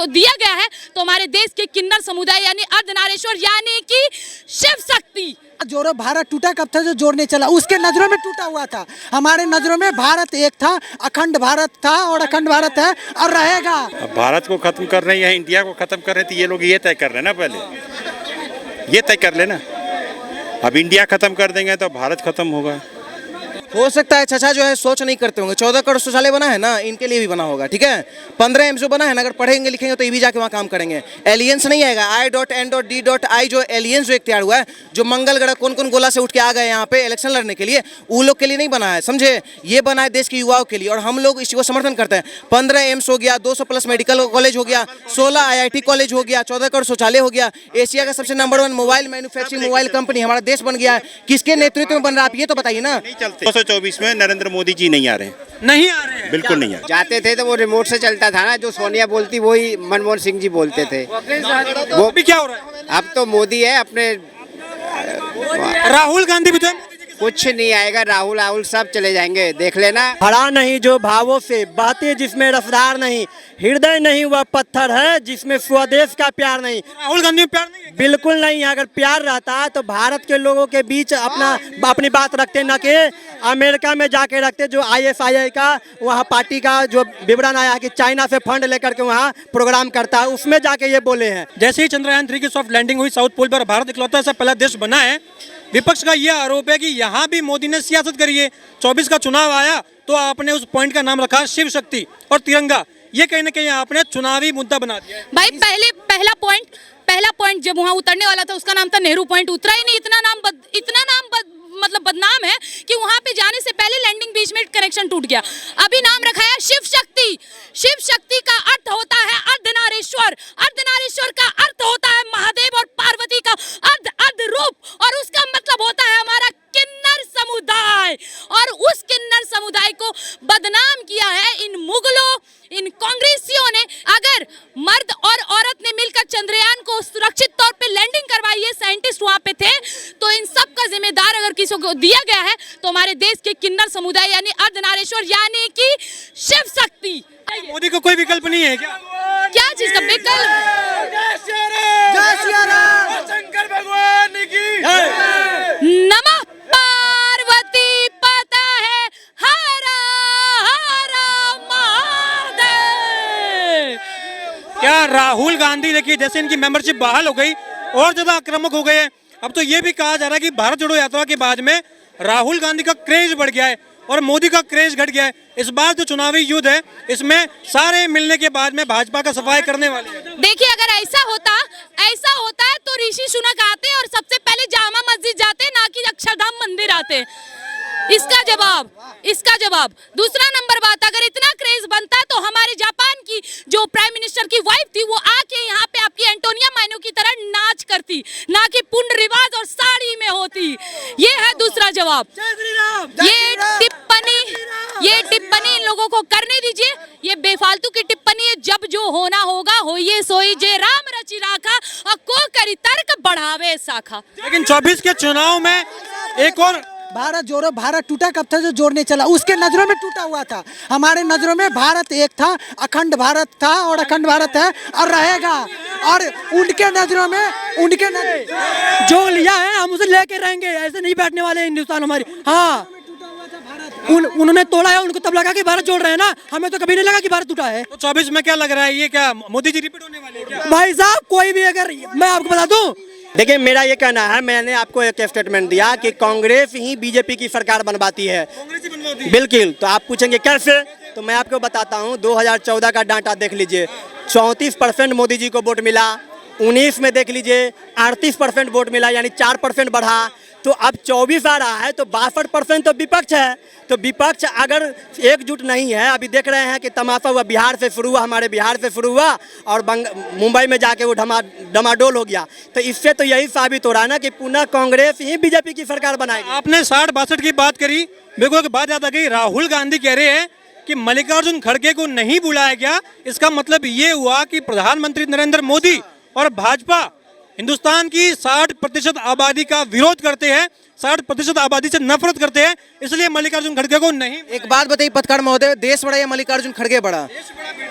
को दिया गया है तो हमारे देश के किन्नर समुदाय यानी अर्धनारीश्वर यानी कि शिव शक्ति। जोड़ो भारत टूटा कब था, जो जोड़ने चला उसके नजरों में टूटा हुआ था। हमारे नजरों में भारत एक था, अखंड भारत था और अखंड भारत है और रहेगा। भारत को खत्म कर रहे हैं या इंडिया को खत्म कर रहे हैं तो ये लोग ये तय कर रहे हैं ना, पहले ये तय कर लेना। अब इंडिया खत्म कर देंगे तो भारत खत्म होगा। हो सकता है चाचा जो है सोच नहीं करते होंगे। 14 करोड़ शौचालय बना है ना, इनके लिए भी बना होगा, ठीक है। 15 एम्स जो बना है ना, अगर पढ़ेंगे लिखेंगे तो ये भी जाके वहाँ काम करेंगे। एलियंस नहीं आएगा, I.N.D.I जो एलियंस जो एक तैयार हुआ है, जो मंगल ग्रह कौन कौन गोला से उठ के आ गए यहाँ पे इलेक्शन लड़ने के लिए, वो लोग के लिए नहीं बना है, समझे। ये बना है देश के युवाओं के लिए और हम लोग इसी को समर्थन करते हैं। 15 एम्स हो गया, 200+ मेडिकल कॉलेज हो गया, 16 IIT कॉलेज हो गया, 14 करोड़ शौचालय हो गया। एशिया का सबसे number 1 mobile manufacturing mobile company हमारा देश बन गया है। किसके नेतृत्व में बन रहा है आप ये तो बताइए ना। 224 में नरेंद्र मोदी जी नहीं आ रहे हैं, बिल्कुल नहीं आ रहे। जाते थे तो वो रिमोट से चलता था ना, जो सोनिया बोलती वही मनमोहन सिंह जी बोलते थे। वो भी क्या हो रहा है? अब तो मोदी है अपने, राहुल गांधी भी तो है। कुछ नहीं आएगा। राहुल सब चले जाएंगे, देख लेना। भरा नहीं जो भावों से बहती जिसमें रफ्तार नहीं, हृदय नहीं वह पत्थर है जिसमें स्वदेश का प्यार नहीं। राहुल गांधी में प्यार नहीं है? बिल्कुल नहीं है। अगर प्यार रहता तो भारत के लोगों के बीच अपनी बात रखते, न कि अमेरिका में जाके रखते, जो ISIS का वहाँ पार्टी का जो विवरण आया कि चाइना से फंड लेकर के वहाँ प्रोग्राम करता है, उसमें जाके ये बोले हैं। जैसे ही चंद्रयान 3 की सॉफ्ट लैंडिंग हुई साउथ पोल पर, भारत इकलौता ऐसा पहला देश बना है। विपक्ष का यह आरोप है कि यहाँ भी मोदी ने सियासत करी है। 24 का चुनाव आया तो आपने उस पॉइंट का नाम रखा शिव शक्ति और तिरंगा। ये कहीं ना कहीं आपने चुनावी मुद्दा बना दिया है। भाई पहला पॉइंट जब वहाँ उतरने वाला था उसका नाम था नेहरू पॉइंट, उतरा ही नहीं। इतना नाम मतलब बदनाम है कि वहाँ पे जाने से पहले लैंडिंग बीच में कनेक्शन टूट गया। अभी नाम रखा है शिव शक्ति। शिव शक्ति का अर्थ होता है अर्धनारीश्वर, अर्धनारीश्वर का अर्थ होता है महादेव और पार्वती का अर्ध रूप, और उसका मतलब होता है हमारा किन्नर समुदाय। और उस किन्नर समुदाय को बदनाम किया है इन मुगलों, इन कांग्रेसियों ने। अगर मर्द और औरत ने मिलकर चंद्रयान को सुरक्षित तौर पे लैंडिंग करवाई है, साइंटिस्ट वहां पे थे, तो इन सब का जिम्मेदार अगर किसी को दिया गया है तो हमारे देश के किन्नर समुदाय यानी अर्धनारीश्वर यानी कि शिव शक्ति। मोदी को कोई विकल्प नहीं है क्या? क्या चीज का विकल्प? शंकर भगवान की नमः पार्वती पता है हरा हरा महादेव। क्या राहुल गांधी देखिए जैसे इनकी मेंबरशिप बहाल हो गई और ज्यादा आक्रामक हो गए हैं। अब तो ये भी कहा जा रहा है कि भारत जोड़ो यात्रा के बाद में राहुल गांधी का क्रेज बढ़ गया है और मोदी का क्रेज घट गया है। इस बार जो चुनावी युद्ध है इसमें सारे मिलने के बाद में भाजपा का सफाई करने वाले हैं। देखिए अगर ऐसा होता है तो ऋषि सुनक आते और सबसे पहले जामा मस्जिद जाते, ना कि अक्षरधाम मंदिर आते। इसका जवाब। दूसरा नंबर बात, अगर इतना क्रेज बनता है तो हमारे जापान की जो प्राइम मिनिस्टर की वाइफ थी वो आके यहाँ पे आपकी एंटोनिया माइनो की तरह नाच करती, ना कि पुण्य रिवाज और साड़ी में होती। ये है दूसरा जवाब। ये टिप्पणी इन लोगों को करने दीजिए। ये बेफालतू की टिप्पणी है। जब जो होना होगा होइए सोई जे राम रचि राखा और को करी तर्क बढ़ावे शाखा। लेकिन 24 के चुनाव में एक और भारत जोड़ो भारत टूटा कब था, जो जोड़ने चला उसके नजरों में टूटा हुआ था। हमारे नजरों में भारत एक था, अखंड भारत था और अखंड भारत है और रहेगा। और उनके नजरों में जो लिया है हम उसे लेके रहेंगे, ऐसे नहीं बैठने वाले हिंदुस्तान हमारी। हाँ, उन्होंने तोड़ा है, उनको तब लगा कि भारत जोड़ रहे हैं ना, हमें तो कभी नहीं लगा कि भारत टूटा है। तो 24 में क्या लग रहा है, ये क्या मोदी जी रिपीट होने वाले हैं क्या? भाई साहब कोई भी, अगर मैं आपको बता दूं, देखिए मेरा ये कहना है, मैंने आपको एक स्टेटमेंट दिया कि कांग्रेस ही बीजेपी की सरकार बनवाती है। बिल्कुल। तो आप पूछेंगे कैसे, तो मैं आपको बताता हूँ। 2014 का डाटा देख लीजिए, 34% मोदी जी को वोट मिला। 19 में देख लीजिए 38% वोट मिला, यानी 4% बढ़ा। तो अब 24 आ रहा है तो 62% तो विपक्ष है। तो विपक्ष अगर एकजुट नहीं है, अभी देख रहे हैं कि तमाशा हुआ, बिहार से शुरू हुआ, हमारे बिहार से शुरू हुआ और मुंबई में जाके वो डमाडोल हो गया। तो इससे तो यही साबित हो रहा है ना कि पुनः कांग्रेस ही बीजेपी की सरकार बनाएगी। आपने 60-62 की बात करी, मेरे को एक बात याद आ गई। राहुल गांधी कह रहे हैं कि मल्लिकार्जुन खड़गे को नहीं बुलाया गया। इसका मतलब ये हुआ कि प्रधानमंत्री नरेंद्र मोदी और भाजपा हिंदुस्तान की 60% आबादी का विरोध करते हैं 60% आबादी से नफरत करते हैं, इसलिए मल्लिकार्जुन खड़गे को नहीं। एक बात बताइए पत्रकार महोदय, देश बड़ा या मल्लिकार्जुन खड़गे बड़ा?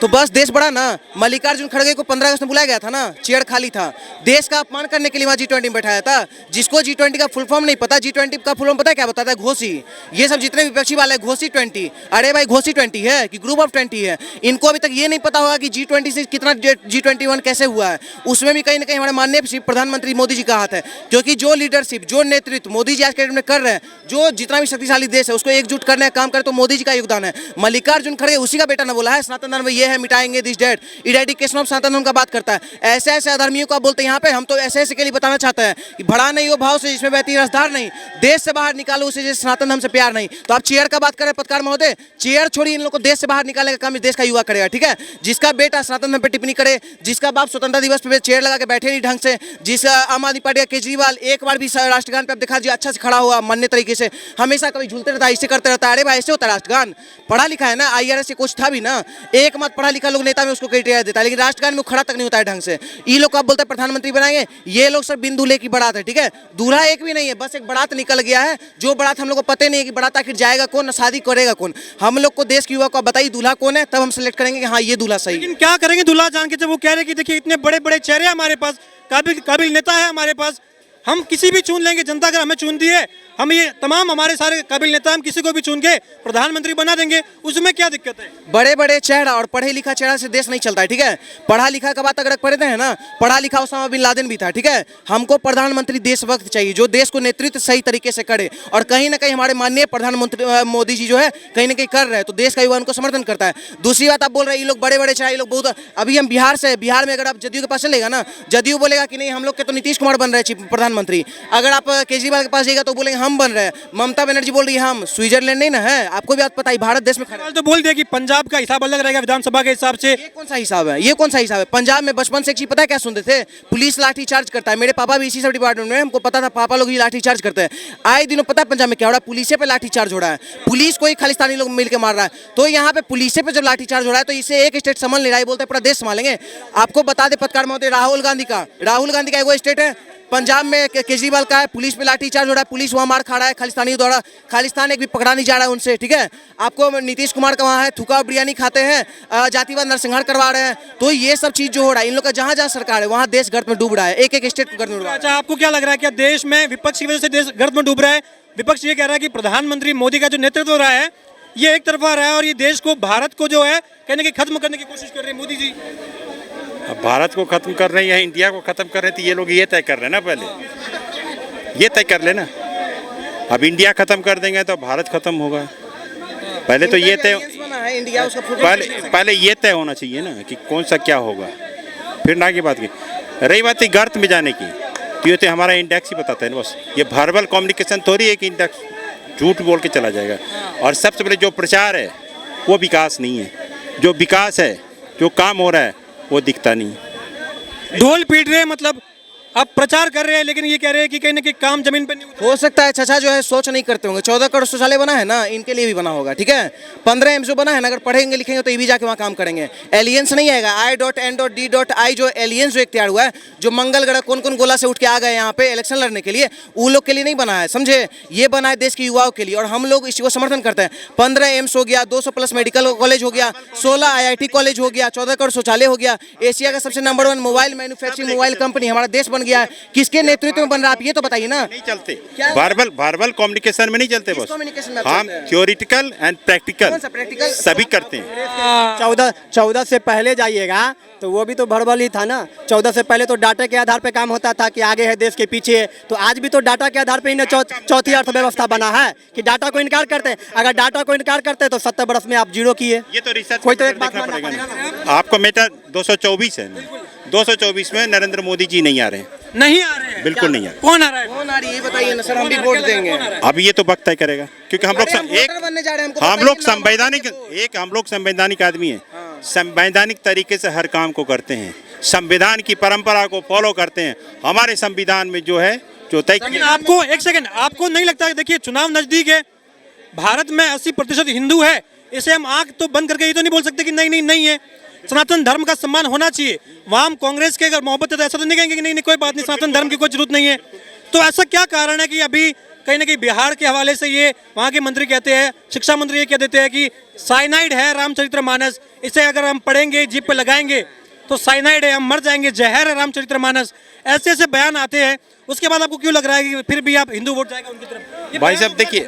तो बस देश बड़ा ना। मल्लिकार्जुन खड़गे को 15 अगस्त में बुलाया गया था ना, चेयर खाली था। देश का अपमान करने के लिए वहाँ G20 में बैठाया था। जिसको G20 का फुल फॉर्म नहीं पता, G20 का फुल फॉर्म पता है क्या बताता है? घोसी। ये सब जितने विपक्षी वाले घोसी 20। अरे भाई घोसी 20 है कि ग्रुप ऑफ 20 है? इनको अभी तक ये नहीं पता होगा कि G20 से कितना G21 कैसे हुआ है। उसमें भी कहीं ना कहीं हमारे माननीय प्रधानमंत्री मोदी जी का हाथ है, क्योंकि जो लीडरशिप, जो नेतृत्व मोदी जी आज के डेट में कर रहे हैं, जो जितना भी शक्तिशाली देश है उसको एकजुट करने का काम करे तो मोदी जी का योगदान है। मल्लिकार्जुन खड़गे उसी का बेटा ना बोला है सनातन धर्म ये है, मिटाएंगे दिस डेट, इरेडिकेशन ऑफ सनातन धर्म का बात करता है। ऐसे ऐसे अधर्मियों को बोलते हैं यहाँ पे। हम तो ऐसे ऐसे के लिए बताना चाहते हैं कि भड़ा नहीं हो भाव से जिसमें बहती रसधार नहीं, देश से बाहर निकालो उसे जिस सनातन धर्म से प्यार नहीं। तो आप चेयर का बात करें पत्रकार महोदय, चेयर छोड़िए, इन लोगों को देश से बाहर निकालने का काम इस देश का युवा करेगा, ठीक है? जिसका बेटा सनातन धर्म पे टिप्पणी करे, जिसका बाप स्वतंत्रता दिवस पे चेयर लगा के बैठे नहीं ढंग से, जिस आम आदमी पार्टी का केजरीवाल एक बार भी राष्ट्रगान पे आप दिखा दीजिए अच्छा से खड़ा हुआ मान्य तरीके से, हमेशा कभी झूलते रहता है, ऐसे करते रहता है। अरे भाई ऐसे होता है राष्ट्रगान? पढ़ा लिखा है ना, IRS से कुछ था भी ना, एक मत पढ़ा लिखा लोग नेता में उसको क्राइटेरिया देता है, लेकिन राष्ट्रगान में खड़ा तक नहीं होता है ढंग से। ये लोग आप बोलते हैं प्रधानमंत्री बनाएंगे, ये लोग सब बिन दूल्हे की बारात है, ठीक है? दूल्हा एक भी नहीं है, बस एक बारात निकल गया है। जो बारात हम लोग को पता नहीं है कि बारात आखिर जाएगा कौन, शादी करेगा कौन। हम लोग को देश के युवा को बताइए दूल्हा कौन है, तब हम सेलेक्ट करेंगे कि हाँ ये दूल्हा सही है। लेकिन क्या करेंगे दूल्हा जान के, जब वो कह रहे हैं कि देखिए इतने बड़े बड़े चेहरे हमारे पास, काबिल काबिल नेता है हमारे पास, हम किसी भी चुन लेंगे, जनता अगर हमें चुन दी है, हम ये तमाम हमारे सारे काबिल नेता हम किसी को भी चुन के प्रधानमंत्री बना देंगे, उसमें क्या दिक्कत है? बड़े बड़े चेहरा और पढ़े लिखा चेहरा से देश नहीं चलता है, ठीक है? पढ़ा लिखा का बात अगर पढ़ते हैं ना, पढ़ा लिखा उसामा बिन लादेन भी था, ठीक है? हमको प्रधानमंत्री देशभक्त चाहिए, जो देश को नेतृत्व सही तरीके से करे, और कहीं ना कहीं हमारे माननीय प्रधानमंत्री मोदी जी जो है कहीं ना कहीं कर रहे हैं, तो देश का युवा उनको समर्थन करता है। दूसरी बात आप बोल रहे हैं ये लोग बड़े बड़े चेहरा, ये लोग बहुत, अभी हम बिहार से, बिहार में अगर आप जदयू के पास चलेगा ना, जदयू बोलेगा कि नहीं हम लोग के तो नीतीश कुमार बन रहे हैं प्रधानमंत्री। अगर आप केजरीवाल के पास जाएगा तो बोलेंगे हम बन रहे हैं। ममता बनर्जी बोल रही है हम, स्विट्जरलैंड नहीं ना है, आपको भी पता है भारत देश में खड़ा। तो बोल दिया कि पंजाब का हिसाब अलग रहेगा विधानसभा के हिसाब से। ये कौन सा हिसाब है? ये कौन सा हिसाब है? पंजाब में बचपन से एक चीज पता है क्या सुनते थे? पुलिस लाठी चार्ज करता है। मेरे पापा भी इसी सब डिपार्टमेंट में, हमको पता था पापा लोग ही लाठी चार्ज करते हैं। आए दिनों पता है पंजाब में क्या हो रहा है? पुलिस पे लाठी चार्ज हो रहा है, पुलिस को ही खालिस्तानी लोग मिलकर मार रहा है। तो यहाँ पे पुलिस पे जब लाठी चार्ज हो रहा है तो इसे एक स्टेट संभाल नहीं रहा है, बोलते पूरा देश संभालेंगे। आपको बता दे पत्रकार महोदय, राहुल गांधी का एक स्टेट है पंजाब में, केजरीवाल का है, पुलिस पे लाठीचार्ज हो रहा है, पुलिस वहाँ मार खा रहा है खालिस्तानी द्वारा, खालिस्तान एक भी पकड़ा नहीं जा रहा है उनसे, ठीक है? आपको नीतीश कुमार का वहाँ है, थूका बिरयानी खाते हैं, जातिवाद नरसंहार करवा रहे हैं। तो ये सब चीज जो हो रहा है, इन लोग का जहाँ जहाँ सरकार है वहाँ देश गर्त में डूब रहा है, एक एक स्टेट गर्त में डूब रहा है। अच्छा, आपको क्या लग रहा है कि देश में विपक्ष की वजह से देश गर्त में डूब रहा है? विपक्ष ये कह रहा है कि प्रधानमंत्री मोदी का जो नेतृत्व हो रहा है ये एक तरफा रहा है, और ये देश को, भारत को जो है कहने की खत्म करने की कोशिश कर रहे हैं मोदी जी। अब भारत को खत्म कर रहे हैं या इंडिया को खत्म कर रहे हैं, तो ये लोग ये तय कर रहे हैं ना, पहले ये तय कर लेना। अब इंडिया खत्म कर देंगे तो भारत खत्म होगा। पहले तो ये तय, इंडिया उसका पहले ये तय होना चाहिए ना कि कौन सा क्या होगा, फिर ना की बात की। रही बात गर्त में जाने की, तो ये तो हमारा इंडेक्स ही बताता है ना बस। ये वर्बल कम्युनिकेशन थोड़ी एक इंडेक्स झूठ बोल के चला जाएगा। और सबसे पहले जो प्रचार है वो विकास नहीं है, जो विकास है, जो काम हो रहा है वो दिखता नहीं। ढोल पीट रहे हैं, मतलब आप प्रचार कर रहे हैं, लेकिन ये कह रहे हैं कि कहीं ना कहीं काम जमीन पर नहीं उतरा। हो सकता है चाचा जो है सोच नहीं करते होंगे। 14 करोड़ शौचालय बना है ना, इनके लिए भी बना होगा, ठीक है? 15 एम्स जो बना है ना, अगर पढ़ेंगे लिखेंगे तो ये भी जाके वहाँ काम करेंगे। एलियंस नहीं आएगा, I.N.D.I जो एलियंस जो एक तैयार हुआ है, जो मंगल ग्रह कौन कौन गोला से उठ के आ गए यहाँ पे इलेक्शन लड़ने के लिए, वो लोग के लिए नहीं बना है, समझे? ये बना है देश के युवाओं के लिए, और हम लोग इसी को समर्थन करते हैं। 15 एम्स हो गया, 200+ मेडिकल कॉलेज हो गया, 16 IIT कॉलेज हो गया, 14 करोड़ शौचालय हो गया, एशिया का सबसे number 1 mobile manufacturing mobile company हमारा देश बन गया है। किसके नेतृत्व में बन रहा है आप ये तो बताइए ना। नहीं चलते, वर्बल कम्युनिकेशन में नहीं चलते, बस हम थ्योरेटिकल एंड प्रैक्टिकल सभी करते हैं। 14 से पहले जाइएगा तो वो भी तो भड़बल ही था ना। 14 से पहले तो डाटा के आधार पे काम होता था कि आगे है देश के पीछे है, तो आज भी तो डाटा के आधार पे ही ना चौथी अर्थव्यवस्था बना है कि डाटा को इनकार करते हैं। अगर डाटा को इनकार करते हैं तो 70 वर्ष में आप जीरो किए। ये तो रिसर्च कोई तो एक बात देखना पड़ेगा ना। आपको मेटा 224 है, 224 में नरेंद्र मोदी जी नहीं आ रहे हैं, नहीं आ रहे हैं, बिल्कुल नहीं आ रहे। कौन आ रहा है? कौन आ रही है ये बताइए ना सर, हम भी वोट देंगे। अब ये तो वक्त तय करेगा, क्योंकि हम लोग संवैधानिक आदमी हैं, संवैधानिक तरीके से हर काम को करते हैं, संविधान की परंपरा को फॉलो करते हैं। हमारे संविधान में जो है जो तय किया। आपको एक सेकंड, आपको नहीं लगता है, देखिए चुनाव नजदीक है, भारत में 80% हिंदू है, इसे हम आंख तो बंद करके ये तो नहीं बोल सकते कि नहीं है। सनातन धर्म का सम्मान होना चाहिए। वहाँ हम कांग्रेस के अगर मोहब्बत है तो ऐसा तो नहीं कहेंगे कि नहीं कोई बात नहीं, सनातन धर्म की कोई जरूरत नहीं है। तो ऐसा क्या कारण है कि अभी कहीं ना कहीं बिहार के हवाले से ये वहाँ के मंत्री कहते हैं, शिक्षा मंत्री ये कह देते हैं कि साइनाइड है रामचरितमानस, इसे अगर हम पढ़ेंगे जीभ पे लगाएंगे तो साइनाइड है, हम मर जाएंगे, जहर है रामचरितमानस। ऐसे ऐसे बयान आते हैं। उसके बाद आपको क्यों लग रहा है कि फिर भी आप हिंदू वोट जाएगा उनकी तरफ? भाई साहब देखिए,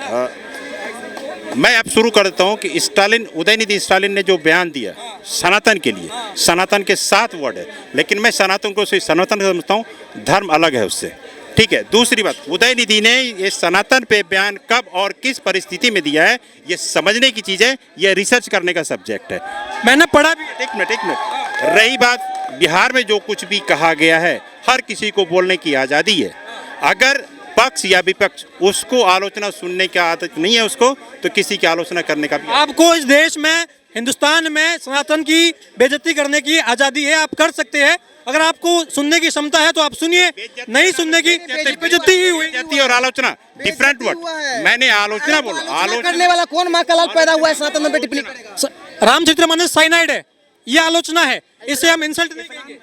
मैं अब शुरू कर देता हूँ कि स्टालिन, उदयनिधि स्टालिन ने जो बयान दिया सनातन के लिए, सनातन के 7 वर्ड है, लेकिन मैं सनातन को सनातन समझता हूँ, धर्म अलग है उससे, ठीक है। दूसरी बात, उदयनिधि ने ये सनातन पे बयान कब और किस परिस्थिति में दिया है, ये समझने की चीज़ है, ये रिसर्च करने का सब्जेक्ट है। मैंने पढ़ा भी। एक मिनट। रही बात बिहार में जो कुछ भी कहा गया है, हर किसी को बोलने की आज़ादी है। अगर पक्ष या विपक्ष उसको आलोचना सुनने की आदत नहीं है उसको, तो किसी की आलोचना करने का भी। आपको इस देश में, हिंदुस्तान में सनातन की बेइज्जती करने की आज़ादी है, आप कर सकते हैं। अगर आपको सुनने की क्षमता है तो आप सुनिए, नहीं सुनने की बेइज्जती ही हुई। बेइज्जती और आलोचना डिफरेंट वर्ड। मैंने आलोचना बोला, आलोचना करने वाला कौन माँ का लाल पैदा हुआ है सनातन में टिप्पणी करेगा? रामचरितमानस साइनाइड है, ये आलोचना है, इसे हम इंसल्ट नहीं करेंगे।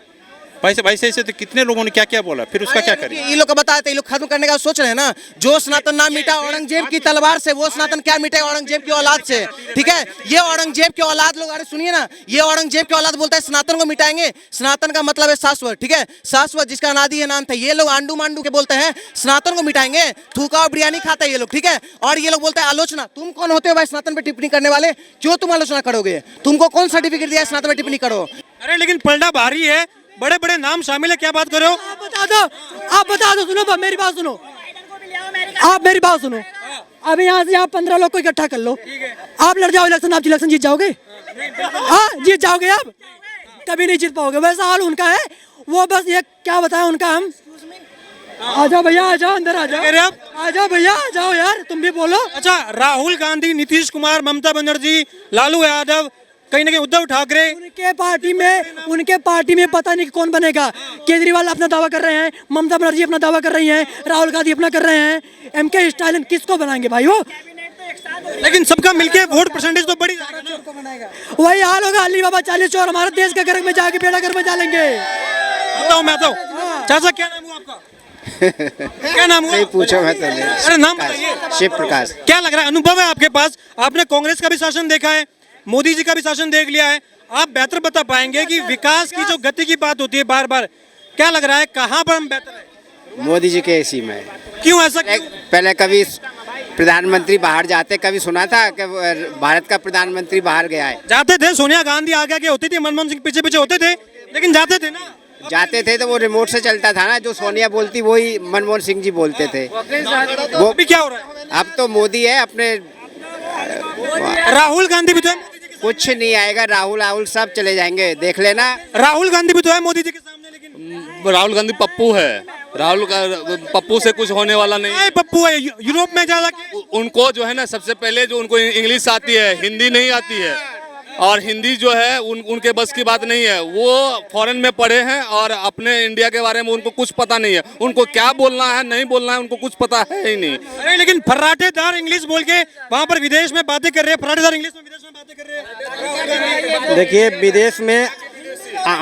वैसे ऐसे तो कितने लोगों ने क्या क्या बोला, फिर उसका क्या करें? ये लोग को बताते, ये लोग खत्म करने का सोच रहे हैं ना। जो सनातन ना मिटा औरंगजेब की तलवार से, वो सनातन क्या मिटे औरंगजेब की औलाद से, ठीक है। ये औरंगजेब की औलाद लोग, अरे सुनिए ना, ये औरंगजेब की औलाद बोलता है सनातन को मिटाएंगे। सनातन का मतलब है शाश्वत, ठीक है, शाश्वत जिसका अनादि है नाम था। ये लोग आंडू मांडू के बोलते हैं सनातन को मिटाएंगे, थूका और बिरयानी खाता है ये लोग, ठीक है। और ये लोग बोलते हैं आलोचना। तुम कौन होते हो भाई सनातन पे टिप्पणी करने वाले? क्यों तुम आलोचना करोगे? तुमको कौन सर्टिफिकेट दिया है सनातन पे टिप्पणी करो? अरे लेकिन पलड़ा भारी है, बड़े बड़े नाम शामिल है, क्या बात कर रहे हो? आप बता दो, सुनो मेरी बात सुनो, आप मेरी बात सुनो। अभी यहाँ से आप 15 लोग को इकट्ठा कर लो, आप लड़ जाओ इलेक्शन, आप इलेक्शन जीत जाओगे? हाँ जीत जाओगे आप? कभी नहीं जीत पाओगे। वैसा हाल उनका है, वो बस ये क्या बताएं उनका हम। आ जाओ भैया, आ जाओ अंदर, आ जाओ आ जाओ भैया, आ जाओ यार, तुम भी बोलो। अच्छा, राहुल गांधी, नीतीश कुमार, ममता बनर्जी, लालू यादव, कहीं ना कहीं उद्धव ठाकरे, उनके पार्टी में पता नहीं कौन बनेगा। केजरीवाल अपना दावा कर रहे हैं, ममता बनर्जी अपना दावा कर रही हैं, राहुल गांधी अपना कर रहे हैं, एमके स्टालिन किसको बनाएंगे भाई वो? लेकिन सबका मिलके वोट परसेंटेज तो बड़ी। वही हाल होगा, अली बाबा 40 चोर हमारे देश के घर में जाके बेड़ा घर में डालेंगे। बताओ, मैं तो चाचा, क्या नाम हुआ आपका? क्या नाम हुआ? नहीं पूछो, मैं तो नहीं। अरे नाम बताइए। शिव प्रकाश। क्या लग रहा है, अनुभव है आपके पास? आपने कांग्रेस का भी शासन देखा है, मोदी जी का भी शासन देख लिया है, आप बेहतर बता पाएंगे कि विकास की जो गति की बात होती है बार बार, क्या लग रहा है कहाँ पर हम बेहतर है? मोदी जी के इसी में। क्यों ऐसा? क्यों? पहले कभी प्रधानमंत्री बाहर जाते, कभी सुना था कि भारत का प्रधानमंत्री बाहर गया है? जाते थे, सोनिया गांधी आगे आगे होती थी, मनमोहन सिंह पीछे पीछे होते थे, लेकिन जाते थे ना। जाते थे तो वो रिमोट से चलता था ना, जो सोनिया बोलती वही मनमोहन सिंह जी बोलते थे। वो अभी क्या हो रहा है? अब तो मोदी है अपने। राहुल गांधी भी तो है, कुछ नहीं आएगा, राहुल सब चले जाएंगे, देख लेना। राहुल गांधी भी तो है मोदी जी के सामने, लेकिन राहुल गांधी पप्पू है, राहुल का पप्पू से कुछ होने वाला नहीं है। पप्पू है, यूरोप में ज्यादा। उनको जो है ना, सबसे पहले जो उनको इंग्लिश आती है, हिंदी नहीं आती है, और हिंदी जो है उनके बस की बात नहीं है। वो फॉरेन में पढ़े हैं और अपने इंडिया के बारे में उनको कुछ पता नहीं है। उनको क्या बोलना है नहीं बोलना है उनको कुछ पता है ही नहीं। अरे लेकिन फर्राटेदार इंग्लिश बोल के वहाँ पर विदेश में बातें कर रहे हैं, फर्राटेदार इंग्लिश में विदेश में बातें कर रहे हैं। देखिए, विदेश में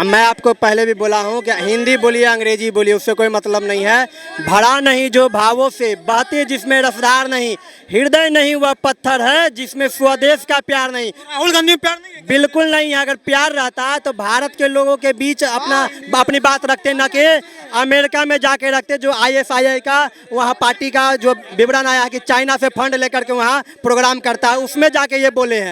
मैं आपको पहले भी बोला हूँ कि हिंदी बोलिए अंग्रेजी बोलिए, उससे कोई मतलब नहीं है। भरा नहीं जो भावों से, बातें जिसमें रसदार नहीं, हृदय नहीं वह पत्थर है जिसमें स्वदेश का प्यार नहीं। राहुल गांधी में प्यार नहीं है? बिल्कुल नहीं है। अगर प्यार रहता तो भारत के लोगों के बीच अपनी बात रखते, न कि अमेरिका में जाके रखते। जो ISIS का वहाँ पार्टी का जो विवरण आया कि चाइना से फंड लेकर के वहाँ प्रोग्राम करता है, उसमें जाके ये बोले हैं।